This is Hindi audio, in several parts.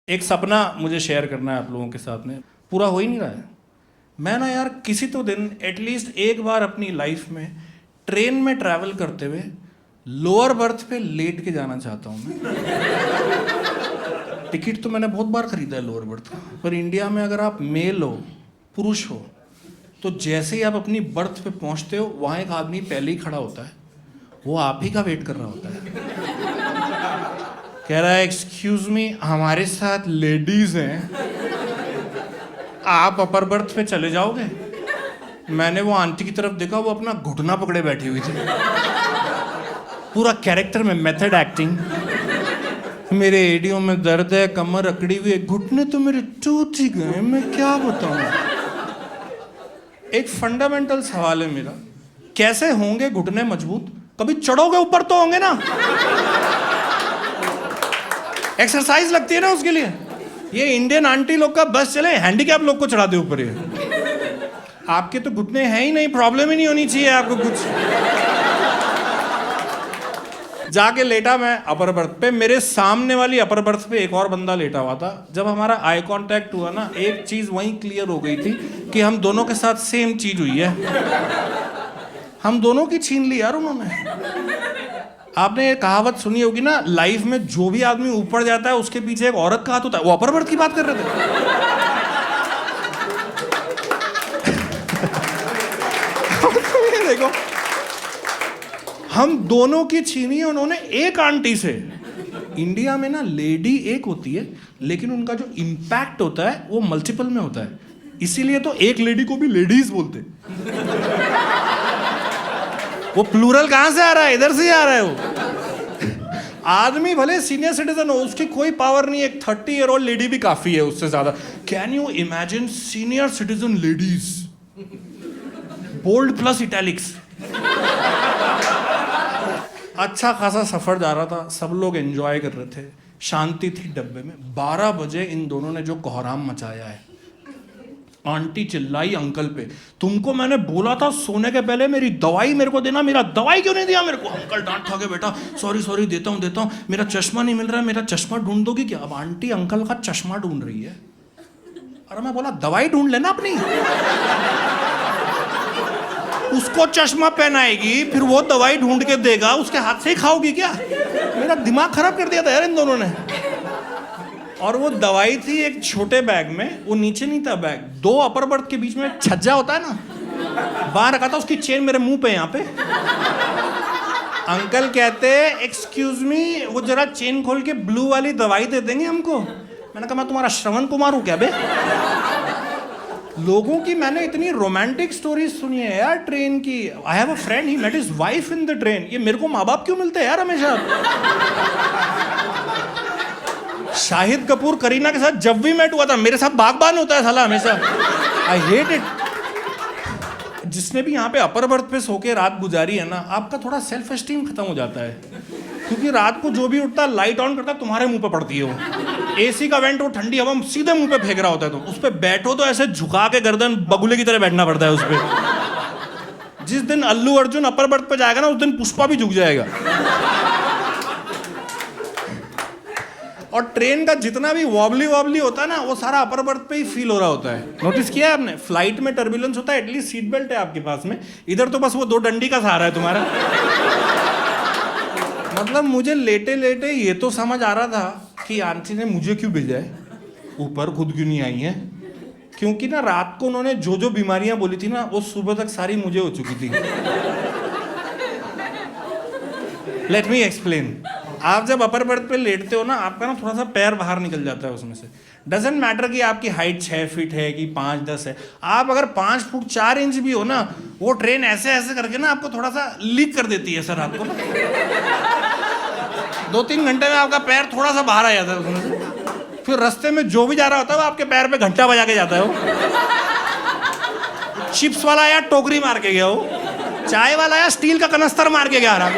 एक सपना मुझे शेयर करना है आप लोगों के साथ में, पूरा हो ही नहीं रहा है। मैं ना यार किसी तो दिन एटलीस्ट एक बार अपनी लाइफ में ट्रेन में ट्रैवल करते हुए लोअर बर्थ पे लेट के जाना चाहता हूँ मैं। टिकट तो मैंने बहुत बार खरीदा है लोअर बर्थ का, पर इंडिया में अगर आप मेल हो, पुरुष हो, तो जैसे ही आप अपनी बर्थ पे पहुंचते हो वहाँ एक आदमी पहले ही खड़ा होता है, वो आप ही का वेट कर रहा होता है। कह रहा है एक्सक्यूज मी, हमारे साथ लेडीज हैं, आप अपर बर्थ पे चले जाओगे। मैंने वो आंटी की तरफ देखा, वो अपना घुटना पकड़े बैठी हुई थी, पूरा कैरेक्टर में मेथड एक्टिंग। मेरे एडियो में दर्द है, कमर अकड़ी हुई है, घुटने तो मेरे टूट ही गए, मैं क्या बताऊं। एक फंडामेंटल सवाल है मेरा, कैसे होंगे घुटने मजबूत? कभी चढ़ोगे ऊपर तो होंगे ना, एक्सरसाइज लगती है ना उसके लिए। ये इंडियन आंटी लोग का बस चले, हैंडीकैप लोग को चढ़ा दे ऊपर। ये आपके तो घुटने हैं ही नहीं, प्रॉब्लम ही नहीं होनी चाहिए आपको कुछ। जाके लेटा मैं अपर बर्थ पे, मेरे सामने वाली अपर बर्थ पे एक और बंदा लेटा हुआ था। जब हमारा आई कांटेक्ट हुआ ना, एक चीज वहीं क्लियर हो गई थी कि हम दोनों के साथ सेम चीज हुई है। हम दोनों की छीन ली यार उन्होंने। आपने ये कहावत सुनी होगी ना, लाइफ में जो भी आदमी ऊपर जाता है उसके पीछे एक औरत का हाथ होता है। वो अपर बर्थ की बात कर रहे थे। देखो, हम दोनों की छीनी है उन्होंने एक आंटी से। इंडिया में ना लेडी एक होती है, लेकिन उनका जो इम्पैक्ट होता है वो मल्टीपल में होता है। इसीलिए तो एक लेडी को भी लेडीज बोलते। वो प्लूरल कहां से आ रहा है? इधर से आ रहा है। वो आदमी भले सीनियर सिटीजन हो, उसकी कोई पावर नहीं है। एक 30 ईयर ओल्ड लेडी भी काफी है उससे ज्यादा। Can you imagine senior citizen ladies, bold plus italics. अच्छा खासा सफर जा रहा था, सब लोग एंजॉय कर रहे थे, शांति थी डब्बे में। 12 बजे इन दोनों ने जो कोहराम मचाया है। आंटी चिल्लाई अंकल पे, तुमको मैंने बोला था सोने के पहले मेरी दवाई मेरे को देना, मेरा दवाई क्यों नहीं दिया मेरे को? अंकल डांट खा के, बेटा सॉरी सॉरी, देता हूँ, मेरा चश्मा नहीं मिल रहा है, मेरा चश्मा ढूंढ दोगी क्या? अब आंटी अंकल का चश्मा ढूंढ रही है। अरे मैं बोला दवाई ढूंढ लेना अपनी। उसको चश्मा पहनाएगी, फिर वो दवाई ढूंढ के देगा, उसके हाथ से ही खाओगी क्या? मेरा दिमाग खराब कर दिया था यार इन दोनों ने। और वो दवाई थी एक छोटे बैग में, वो नीचे नहीं था बैग, 2 अपर बर्थ के बीच में छज्जा होता है ना, बाहर रखा था। उसकी चेन मेरे मुंह पे यहाँ पे। अंकल कहते एक्सक्यूज मी, वो जरा चेन खोल के ब्लू वाली दवाई दे देंगे हमको? मैंने कहा मैं तुम्हारा श्रवण कुमार हूँ क्या बे? लोगों की मैंने इतनी रोमांटिक स्टोरीज सुनी है यार ट्रेन की। I have a friend, he met his wife in the train. ये मेरे को माँ बाप क्यों मिलते हैं यार हमेशा? शाहिद कपूर करीना के साथ जब भी मैट हुआ था, मेरे साथ बागबान होता है साला हमेशा। I hate it. जिसने भी यहाँ पे अपर बर्थ पे सो के रात गुजारी है ना, आपका थोड़ा सेल्फ एस्टीम खत्म हो जाता है। क्योंकि रात को जो भी उठता है लाइट ऑन करता है, तुम्हारे मुंह पे पड़ती है वो। एसी का वेंट, वो ठंडी हवा सीधे मुंह पे फेंक रहा होता है। तो उस पे बैठो तो ऐसे झुका के गर्दन बगुले की तरह बैठना पड़ता है उस पे। जिस दिन अल्लू अर्जुन अपर बर्थ पे जाएगा ना, उस दिन पुष्पा भी झुक जाएगा। और ट्रेन का जितना भी वॉबली होता है ना, वो सारा अपर बर्थ पे ही फील हो रहा होता है। नोटिस किया है आपने? फ्लाइट में टर्बुलेंस होता है, एटलीस्ट सीट बेल्ट है आपके पास में। इधर तो बस वो 2 डंडी का सहारा है तुम्हारा। मतलब मुझे लेटे लेटे ये तो समझ आ रहा था कि आंटी ने मुझे क्यों भेजा है ऊपर, खुद क्यों नहीं आई है। क्योंकि ना रात को उन्होंने जो जो बीमारियां बोली थी ना, वो सुबह तक सारी मुझे हो चुकी थी। Let me explain. आप जब अपर बर्थ पे लेटते हो ना, आपका ना थोड़ा सा पैर बाहर निकल जाता है उसमें से। डजेंट मैटर कि आपकी हाइट 6 फीट है कि 5-10 है। आप अगर 5 फुट 4 इंच भी हो ना, वो ट्रेन ऐसे ऐसे करके ना आपको थोड़ा सा लीक कर देती है सर आपको ना। 2-3 घंटे में आपका पैर थोड़ा सा बाहर आ जाता है उसमें से। फिर रास्ते में जो भी जा रहा होता है वो आपके पैर पे घंटा बजा के जाता है। वो चिप्स वाला या टोकरी मार के गया, वो चाय वाला या स्टील का कनस्तर मार के गया रहा।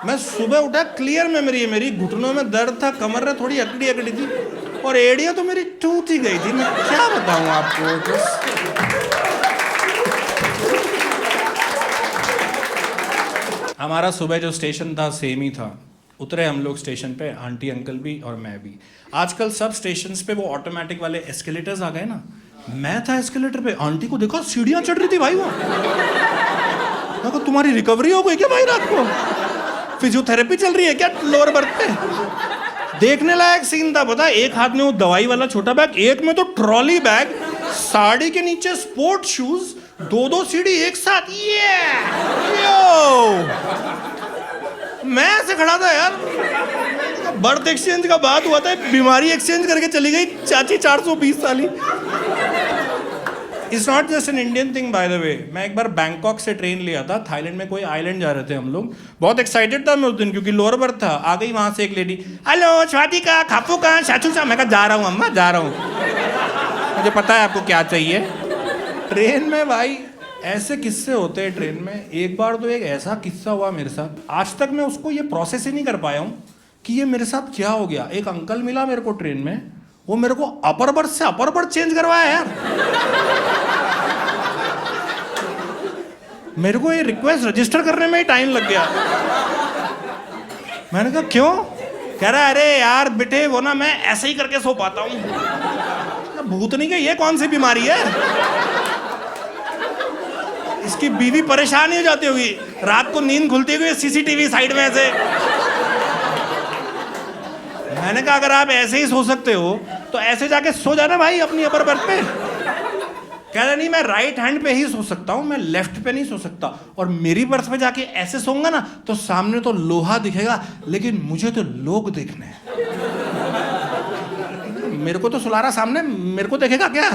मैं सुबह उठा, क्लियर मेमोरी है मेरी, घुटनों में दर्द था, कमर में थोड़ी अकड़ी थी, और एड़ियां तो मेरी टूट ही गई थी। मैं क्या बताऊं आपको। हमारा सुबह जो स्टेशन था सेम ही था। उतरे हम लोग स्टेशन पे, आंटी अंकल भी और मैं भी। आजकल सब स्टेशंस पे वो ऑटोमेटिक वाले एस्केलेटर्स आ गए ना। मैं था एस्केलेटर पे, आंटी को देखा सीढ़ियां चढ़ रही थी भाई वो। मैं कहा तुम्हारी रिकवरी हो गई क्या भाई? रात को फिजियोथेरेपी चल रही है क्या लोअर बर्थ पे? देखने लायक सीन था पता। एक हाथ में वो दवाई वाला छोटा बैग, एक में तो ट्रॉली बैग, साड़ी के नीचे स्पोर्ट शूज, 2-2 सीढ़ी एक साथ। ये मैं ऐसे खड़ा था यार। बर्थ एक्सचेंज का बात हुआ था, बीमारी एक्सचेंज करके चली गई चाची 420 साली। It's not just an Indian thing by the way. मैं एक बार बैंकॉक से ट्रेन लिया था, थाईलैंड में कोई आइलैंड जा रहे थे हम लोग। बहुत एक्साइटेड था मैं उस दिन क्योंकि लोअर बर्थ था। आ गई वहां से एक लेडी, हेलो स्वाति का, खापू का, चाचू सा। मैं कहा जा रहा हूँ अम्मा, जा रहा हूँ, मुझे पता है आपको क्या चाहिए। ट्रेन में भाई ऐसे किस्से होते हैं ट्रेन में। एक बार तो एक ऐसा किस्सा हुआ मेरे साथ, आज तक मैं उसको ये प्रोसेस ही नहीं कर पाया हूँ कि ये मेरे साथ क्या हो गया। एक अंकल मिला मेरे को ट्रेन में, वो मेरे को अपर बर्थ से अपर बर्थ चेंज करवाया यार। मेरे को ये रिक्वेस्ट रजिस्टर करने में ही टाइम लग गया। मैंने कहा क्यों? कह रहा अरे यार बेटे वो ना मैं ऐसे ही करके सो पाता हूँ। भूतनी का ये कौन सी बीमारी है? इसकी बीवी परेशान ही हो जाती होगी, रात को नींद खुलती हुई सीसीटीवी साइड में ऐसे। मैंने कहा अगर आप ऐसे ही सो सकते हो तो ऐसे जाके सो जाना भाई अपनी अपर बर्थ पे। कह रहा नहीं मैं राइट हैंड पे ही सो सकता हूं, मैं लेफ्ट पे नहीं सो सकता। और मेरी बर्थ पे जाके ऐसे सोऊंगा ना तो सामने तो लोहा दिखेगा, लेकिन मुझे तो लोग देखने हैं। मेरे को तो सुला रहा सामने, मेरे को देखेगा क्या?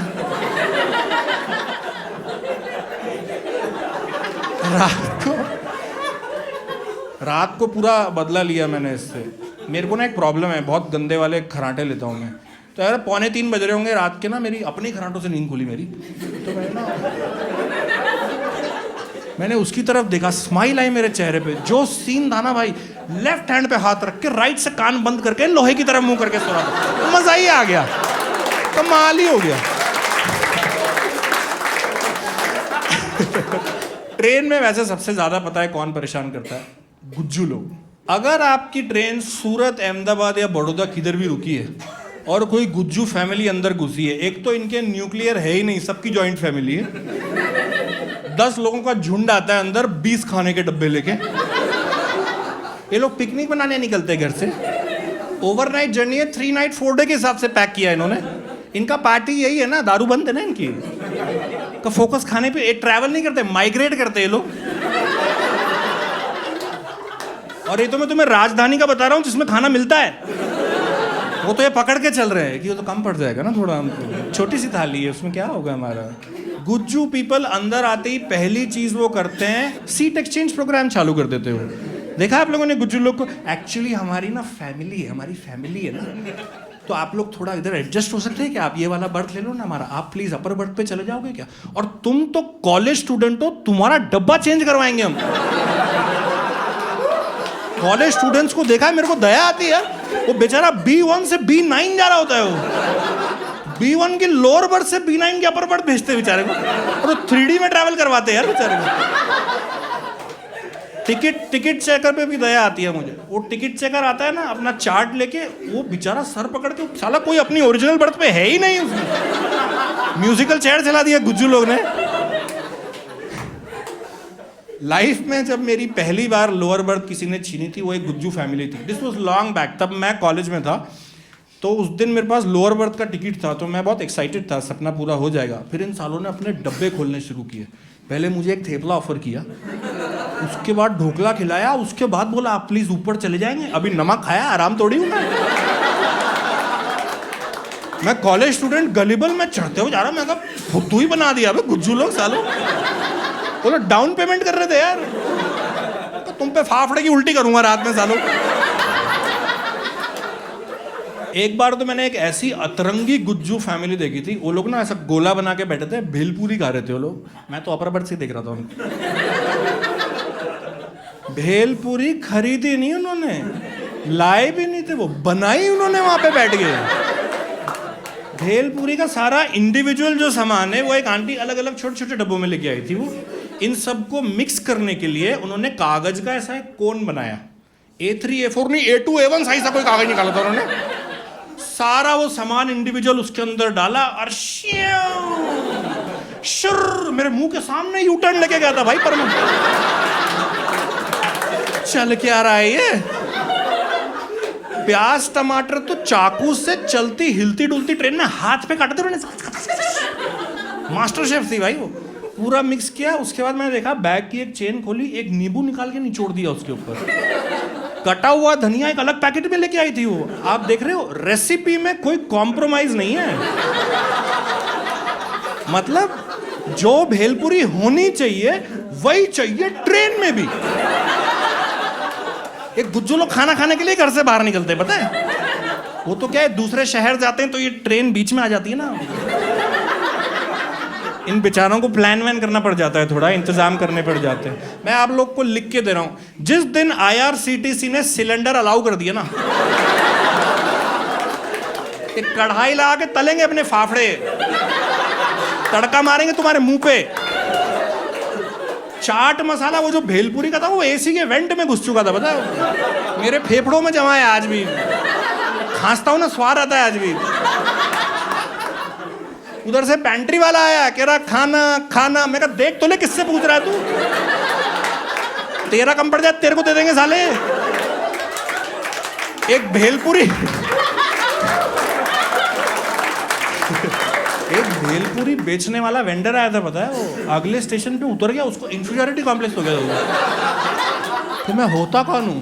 रात को पूरा बदला लिया मैंने इससे। मेरे को ना एक प्रॉब्लम है, बहुत गंदे वाले खराटे लेता हूँ मैं। तो यार 2:45 बज रहे होंगे रात के ना, मेरी अपनी खराटों से नींद खुली मेरी। तो मैंने उसकी तरफ देखा, स्माइल आई मेरे चेहरे पे। जो सीन था ना भाई, लेफ्ट हैंड पे हाथ रख के राइट से कान बंद करके लोहे की तरफ मुंह करके सो रहा था। मजा ही आ गया, कमाल ही हो गया। ट्रेन में वैसे सबसे ज्यादा पता है कौन परेशान करता है? गुज्जू लोग। अगर आपकी ट्रेन सूरत, अहमदाबाद या बड़ौदा किधर भी रुकी है और कोई गुज्जू फैमिली अंदर घुसी है, एक तो इनके न्यूक्लियर है ही नहीं, सबकी जॉइंट फैमिली है। 10 लोगों का झुंड आता है अंदर, 20 खाने के डब्बे लेके। ये लोग पिकनिक बनाने निकलते हैं घर से। ओवरनाइट जर्नी है, 3 नाइट 4 डे के हिसाब से पैक किया इन्होंने। इनका पार्टी यही है ना, दारू बंद है ना इनकी का फोकस खाने पे। ट्रैवल नहीं करते, माइग्रेट करते ये लोग। और ये तो मैं तुम्हें राजधानी का बता रहा हूँ जिसमें खाना मिलता है। वो तो ये पकड़ के चल रहे हैं कि वो तो कम पड़ जाएगा ना थोड़ा हमको, छोटी सी थाली है उसमें क्या होगा हमारा। गुज्जू पीपल अंदर आते ही पहली चीज वो करते हैं, सीट एक्सचेंज प्रोग्राम चालू कर देते हो। देखा आप लोगों ने गुज्जू लोग को? एक्चुअली हमारी ना फैमिली है, हमारी फैमिली है ना, तो आप लोग थोड़ा इधर एडजस्ट हो सकते हैं क्या? आप ये वाला बर्थ ले लो ना हमारा, आप प्लीज अपर बर्थ पे चले जाओगे क्या? और तुम तो कॉलेज स्टूडेंट हो, तुम्हारा डब्बा चेंज करवाएंगे हम। कॉलेज स्टूडेंट्स को देखा है, मेरे को दया आती है। वो बेचारा B1 से B9 जा रहा होता है। वो B1 की लोअर बर्थ से B9 की अपर बर्थ भेजते बेचारे को, और 3D में ट्रैवल करवाते हैं यार बेचारे को। टिकट चेकर पे भी दया आती है मुझे। वो टिकट चेकर आता है ना अपना चार्ट लेके, वो बेचारा सर पकड़ के, साला कोई अपनी ओरिजिनल बर्थ पे है ही नहीं उसमें। म्यूजिकल चेयर चला दिया गुज्जू लोग ने। लाइफ में जब मेरी पहली बार लोअर बर्थ किसी ने छीनी थी, वो एक गुज्जू फैमिली थी। दिस वाज लॉन्ग बैक, तब मैं कॉलेज में था। तो उस दिन मेरे पास लोअर बर्थ का टिकट था, तो मैं बहुत एक्साइटेड था, सपना पूरा हो जाएगा। फिर इन सालों ने अपने डब्बे खोलने शुरू किए। पहले मुझे एक थेपला ऑफर किया, उसके बाद ढोकला खिलाया, उसके बाद बोला आप प्लीज ऊपर चले जाएंगे, अभी नमक खाया, आराम तोड़ी हूँ मैं कॉलेज स्टूडेंट गलीबल में चढ़ते हुए जा रहा। मैं कहा फुद्दू ही बना दिया अबे गुज्जू लोग सालों। वो लोग डाउन पेमेंट कर रहे थे यार। तो तुम पे फाफड़े की उल्टी करूंगा रात में सालों। एक बार तो मैंने एक ऐसी अतरंगी गुज्जू फैमिली देखी थी। वो लोग ना ऐसा गोला बना के बैठे थे, भेलपूरी खा रहे थे वो लोग। मैं तो अपर बर्थ से देख रहा था उनको। भेलपूरी खरीदी नहीं उन्होंने, लाए भी नहीं थे, वो बनाई उन्होंने, वहां पे बैठ गए। भेलपूरी का सारा इंडिविजुअल जो सामान है वो एक आंटी अलग अलग छोटे छोटे डब्बों में लेके आई थी। वो इन सबको मिक्स करने के लिए उन्होंने कागज का ऐसा एक कोन बनाया, A3 A4 नहीं A2 A1 साइज का कोई कागज निकाला था उन्होंने, सारा वो सामान इंडिविजुअल उसके अंदर डाला और शुर मेरे मुंह के सामने यू टर्न लेके गया था भाई। पर चल क्या रहा है ये, प्याज टमाटर तो चाकू से चलती हिलती डुलती ट्रेन में हाथ पे काटते उन्होंने। मास्टर शेफ थी भाई वो। पूरा मिक्स किया, उसके बाद मैंने देखा बैग की एक चेन खोली, एक नींबू निकाल के निचोड़ दिया उसके ऊपर, कटा हुआ धनिया एक अलग पैकेट में लेके आई थी वो। आप देख रहे हो रेसिपी में कोई कॉम्प्रोमाइज नहीं है। मतलब जो भेलपुरी होनी चाहिए वही चाहिए ट्रेन में भी। एक गुज्जू लोग खाना खाने के लिए घर से बाहर निकलते हैं, पता है? वो तो क्या है, दूसरे शहर जाते हैं तो ये ट्रेन बीच में आ जाती है ना, इन बेचारों को प्लान वैन करना पड़ जाता है, थोड़ा इंतजाम करने पड़ जाते हैं। मैं आप लोग को लिख के दे रहा हूं, जिस दिन IRCTC ने सिलेंडर अलाउ कर दिया ना, एक कढ़ाई लगा के तलेंगे अपने फाफड़े, तड़का मारेंगे तुम्हारे मुंह पे। चाट मसाला वो जो भेलपुरी का था वो AC के वेंट में घुस चुका था, पता है? मेरे फेफड़ों में जमा है आज भी, खांसता हूं ना स्वाद आता है आज भी। उधर से पैंट्री वाला आया, कह रहा खाना खाना। मैं कहा देख तो ले किससे पूछ रहा है तू, तेरा कम पड़ जाए तेरे को दे देंगे साले। एक भेलपुरी बेचने वाला वेंडर आया था, पता है? वो अगले स्टेशन पे उतर गया, उसको इंफीरियरिटी कॉम्प्लेक्स हो गया था। तो मैं होता कौन हूं?